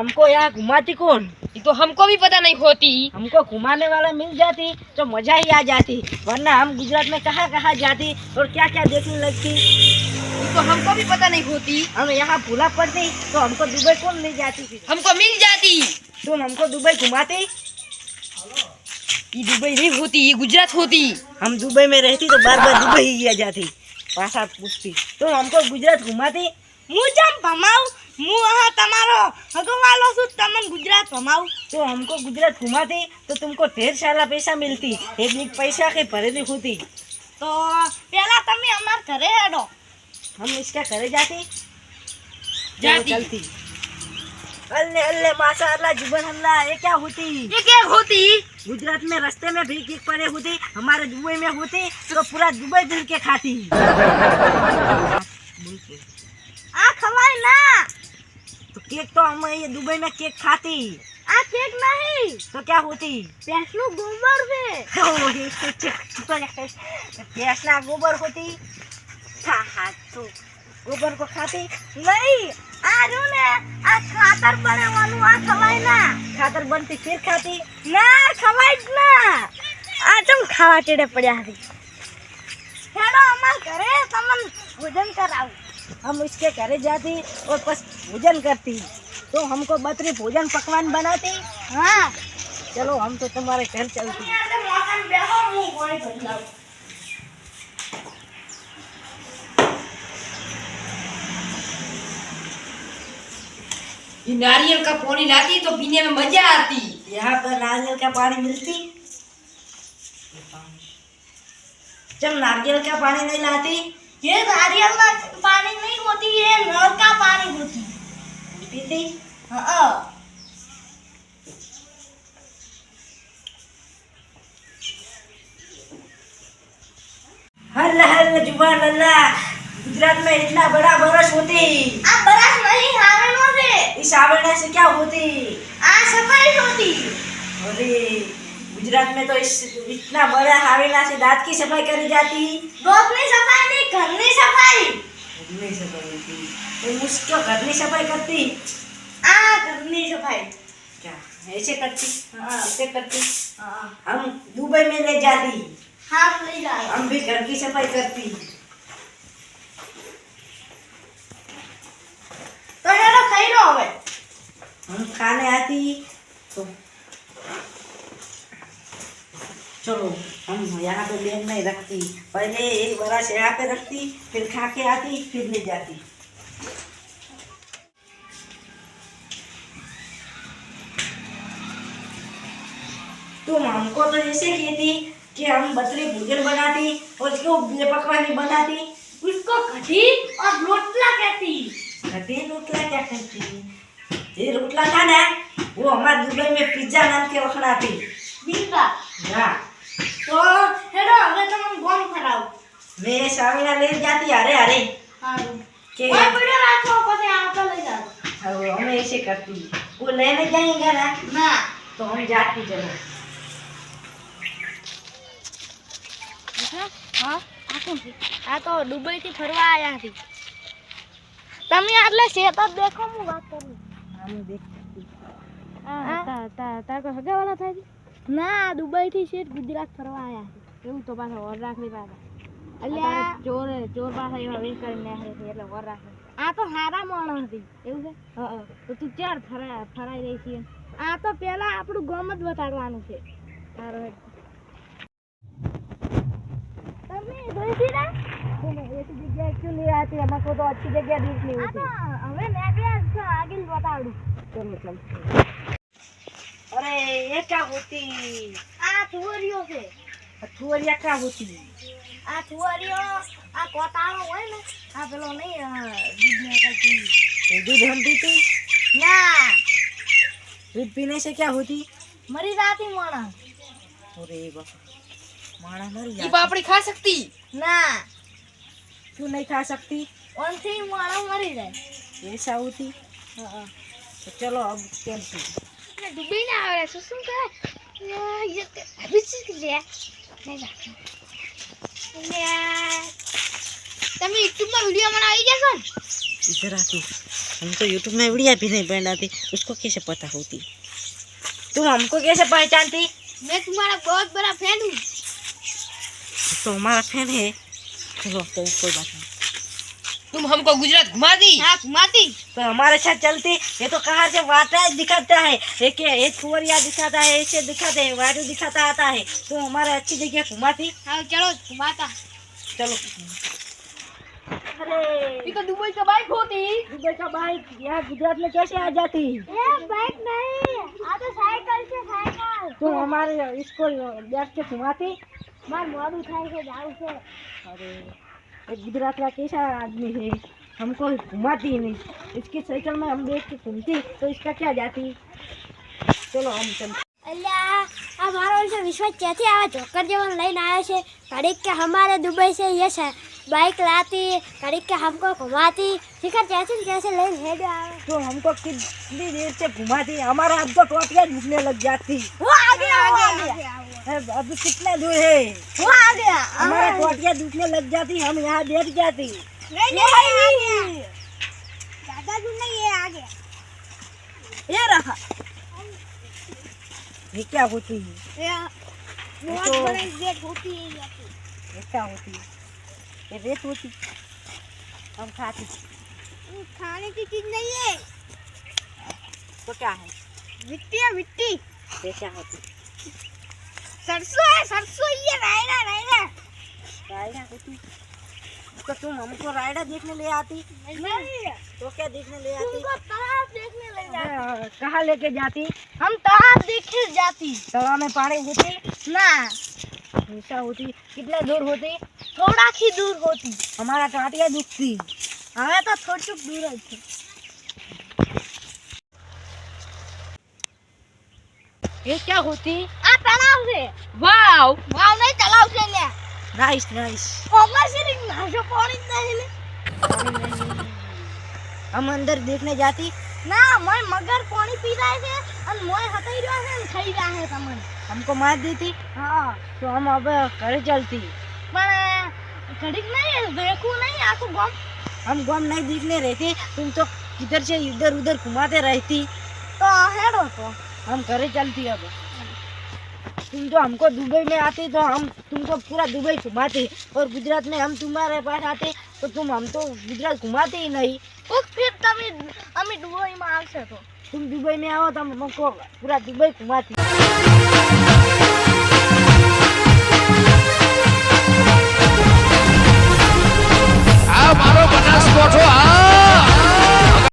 हमको यहाँ घुमाती कौन? ये तो हमको भी पता नहीं होती। हमको घुमाने वाला मिल जाती तो मजा ही आ जाती, वरना हम गुजरात में कहाँ कहाँ जाती और क्या क्या देखने लगती। ये तो हमको भी पता नहीं होती। हम यहाँ भूला पड़ती तो हमको दुबई कौन ले जाती थी? हमको मिल जाती। तुम हमको दुबई घुमाती? ये दुबई नहीं होती, ये गुजरात होती। हम दुबई में रहती तो बार बार दुबई ही आ जाती, पासा पूछती। तुम हमको गुजरात घुमाती? હું જમ ભમાઉ હું હા તમારો હગવાલો છું તમને ગુજરાત ભમાઉ तो हमको गुजरात घुमाती तो तुमको ढेर सारा पैसा मिलती, एक पैसा के भरेली होती। તો પેલા તમે અમાર ઘરે હેડો। हम इसका घरे जाती जाती। चलती। अल्ले अल्ले माशाअल्लाह जुबान अल्लाह, ये क्या होती? ये क्या होती? गुजरात में रास्ते में भी केक पड़े होती, हमारे दुबई में होती तो पूरा दुबई मिल के खाती। આ ખવાય ના। तो केक तो हम ये दुबई में केक खाती। આ કેક નહીં, तो क्या होती? પેસનું ગોબર છે। भैंसना गोबर होती। तो गोबर को खाती? નહીં આ રહ્યું ને આ ખાતર બનાવવાનું આ ખવાય ના। खातर बनती फिर खाती। ના ખવાય જ ના। આ ચમ ખાવા ચડે પડ્યા હતી। હેડો અમાર ઘરે તમને ભોજન કરાવું। हम इसके घरे जाती और बस भोजन करती, तो हमको बतरी भोजन पकवान बनाती। હા चलो हम तो तुम्हारे घर चलती। મોકન બેહો હું કોઈ બદલાવું। ये नारियल का पानी लाती तो पीने में मजा आती। यहाँ पर नारियल का पानी मिलती? जब नारियल का पानी नहीं लाती? ये नारियल का पानी नहीं होती, ये नल का पानी होती। पीती? हाँ हल्ला हल्ला जुबान अल्लाह, गुजरात में इतना बड़ा बरस होती। आ बरस नहीं हावेनो से। इस आवरण से क्या होती? आ सफाई होती। अरे गुजरात में तो इस इतना बड़ा हावेला से दांत की सफाई करी जाती। गोपनी सफाई नहीं, घरनी सफाई। घरनी सफाई होती। तो मुझको घरनी सफाई करती? आ घरनी सफाई क्या ऐसे करती? हाँ। ऐसे करती। हाँ हम दुबई में ले जाती, हाथ ले जाए। हम भी घर की सफाई करती। तो हेडो खाई लो हवे। हम खाने आती तो चलो हम यहाँ पे बैग नहीं रखती, पहले एक बरस यहाँ पे रखती, फिर खा के आती, फिर ले जाती। तुम हमको तो ऐसे कहती कि हम बतरी भोजन बनाती और उसको पकवानी बनाती। उसको कढ़ी और रोटला कहती। घटी रोटला क्या करती? ये रोटला था ना, वो हमारे दुबई में पिज्जा नाम के वखणाती। बीता हाँ, तो हेडो हवे તમને ગોમ કરાવ। मैं साविना ले जाती अरे अरे હારું के કોઈ પીડો રાખો પછી આવતો લઈ જાવ। हम ऐसे करती, वो लेने जाएंगे ना ના तो हम जाती। चलो હા આ કોણ છે? આ તો દુબઈ થી ફરવા આયા હતી। તમે આટલે શેત જ દેખો હું વાત કરું। हम देखती। તાર કોઈ હગાવાલા થાય છે? ના દુબઈ થી શેત ગુજરાત ફરવા આયા છે। એવું તો પાછો ઓર રાખવી પાછા અલ્યા ચોર ચોર પાછા એવા વેચ કરીને નાખે છે એટલે ઓર રાખે। આ તો હારા માણસ હતી। એવું છે? તો તું ચાર ફરાઈ રહી છે। આ તો પેલા આપણું ગામ જ બતાડવાનું છે। સારો તમે જોઈતી ના? ऐसी जगह क्यों नहीं आती? हमको तो अच्छी जगह देखनी આ होती। તો હવે નેકળ્યા છો આગળ બતાડું। चलो चल। अरे ये क्या होती? આ થુવરીઓ છે। थुअरिया क्या होती? આ થુવરીઓ આ કોતાળો હોય ને આ પેલો નહીં દૂધ નીકળતી। ये दूध हम पीती? ના दूध पीने से क्या होती? મરી જાતી માણસ। अरे बाप, माड़ा मर ये जाती। पापड़ी खा सकती? ના क्यों नहीं खा सकती? ઓનથી માણસ મરી જાય। ऐसा होती? तो चलो अब चलती। ડૂબી ના આવે શું કરે? બિસ્કિટ લે તમે યુટ્યુબમાં વિડીયો બનાવી જશો ને? इधर आती। हम तो यूट्यूब में वीडियो भी नहीं बनाती, उसको कैसे पता होती? तुम हमको कैसे पहचानती? मैं तुम्हारा बहुत बड़ा फैन हूँ। तो हमारा फैन है। चलो तो कोई बात नहीं। तुम हमको गुजरात घुमा दी। हाँ घुमाती। तो हमारे साथ चलती। ये तो कहाँ से वाटा दिखाता है, एक कुंवरिया दिखाता है, ऐसे दिखाते है, वाटू दिखाता आता है। तो हमारे अच्छी जगह घुमाती। हाँ चलो घुमाता। चलो। अरे ये तो दुबई का बाइक होती। दुबई का बाइक यहाँ गुजरात में कैसे आ जाती? ये बाइक नहीं, आ तो साइकिल से साइकिल। तो हमारे इसको बैठ के घुमाती। मार मोड़ू थाई से जाऊ से। अरे ये गुजरात का कैसा आदमी है, हमको घुमाती ही नहीं। इसकी साइकिल में हम बैठ के घूमती तो इसका क्या जाती? चलो हम चलते। अल्लाह आ मारो से विश्वास कैसे आवे जोकर जवन लઈને आया છે कड़ीक के हमारे दुबई से ये है बाइक लाती कड़ीक के हमको घुमाती शिखर कैसे लઈને हेड आवे। तो हमको कितनी देर से घुमाती, हमारा अब तो टोटियाँ दुखने लग जाती। वो आ गया अब कितना दूर है? वो आ गया हमारा टोटियाँ दुखने लग जाती, हम यहाँ बैठ जाती। नहीं ज्यादा दूर नहीं, ये आ गया, ये रहा। ये क्या होती है? बहुत तो- बड़ी गेट होती है यहाँ पे। ये क्या होती है? ये रेत होती, हम खाती। खाने की चीज नहीं है, तो क्या है? मिट्टी है मिट्टी। ये क्या होती? सरसों है सरसों, ये रायडा रायडा। रायडा होती। तो तुम हमको रायडा देखने ले आती? नहीं तो क्या देखने ले आती? तुमको तालाब देखने ले जाती। कहाँ लेके जाती? हम तालाब देखने जाती। तालाब में पानी होती ना ऐसा होती। कितना दूर होती? थोड़ा ही दूर होती। हमारा टाटिया दुखती। हमें तो थोड़ी दूर है थी। ये क्या होती? आ तालाब से। वाव। वाव नहीं तालाब से ले। Nice nice. ओवर से नाशो पानी नहीं ले। हम अंदर देखने जाती। ना मैं मगर पानी पी रहा है और मोय हटाई रहा है खाई रहा है तमन। हमको मार देती। हाँ तो हम अब घर चलती। पर घड़ीक नहीं देखू नहीं आंखों गम। हम गम नहीं देखने रहते, तुम तो किधर से इधर उधर घुमाते रहती। तो हेडो तो हम घर चलती अब। तुम तो हमको दुबई में आती तो हम तुमको पूरा दुबई घुमाते, और गुजरात में हम तुम्हारे पास आते तो तुम हम तो गुजरात घुमाते ही नहीं। तो फिर तभी अमी दुबई में आवशे तो तुम दुबई में आओ तो हम हमको पूरा दुबई घुमाती।